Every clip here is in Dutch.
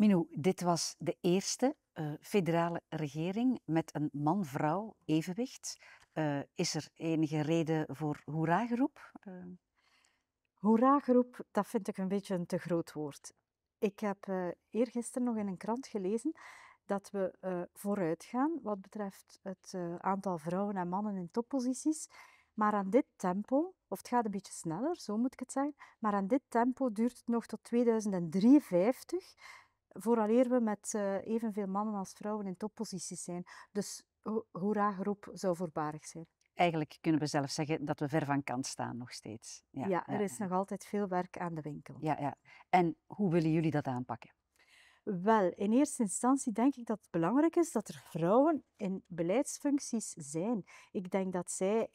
Minou, dit was de eerste federale regering met een man-vrouw evenwicht. Is er enige reden voor hoera-geroep? Hoera-geroep, dat vind ik een beetje een te groot woord. Ik heb eergisteren nog in een krant gelezen dat we vooruit gaan wat betreft het aantal vrouwen en mannen in topposities. Maar aan dit tempo, of het gaat een beetje sneller, zo moet ik het zeggen, maar aan dit tempo duurt het nog tot 2053, vooraleer we met evenveel mannen als vrouwen in topposities zijn. Dus hoera-geroep zou voorbarig zijn. Eigenlijk kunnen we zelf zeggen dat we ver van kant staan nog steeds. Ja, er is nog altijd veel werk aan de winkel. Ja. En hoe willen jullie dat aanpakken? Wel, in eerste instantie denk ik dat het belangrijk is dat er vrouwen in beleidsfuncties zijn. Ik denk dat zij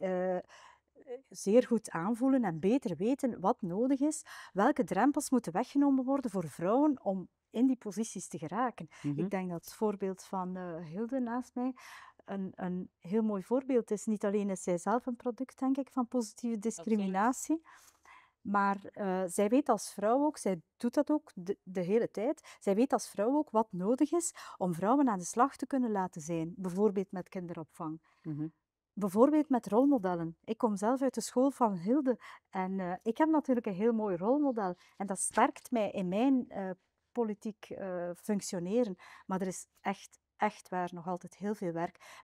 zeer goed aanvoelen en beter weten wat nodig is, welke drempels moeten weggenomen worden voor vrouwen om in die posities te geraken. Ik denk dat het voorbeeld van Hilde naast mij een heel mooi voorbeeld is. Niet alleen is zij zelf een product, denk ik, van positieve discriminatie. Maar zij weet als vrouw ook, zij doet dat ook de hele tijd, zij weet als vrouw ook wat nodig is om vrouwen aan de slag te kunnen laten zijn. Bijvoorbeeld met kinderopvang. Bijvoorbeeld met rolmodellen. Ik kom zelf uit de school van Hilde en ik heb natuurlijk een heel mooi rolmodel. En dat sterkt mij in mijn politiek functioneren. Maar er is echt waar nog altijd heel veel werk.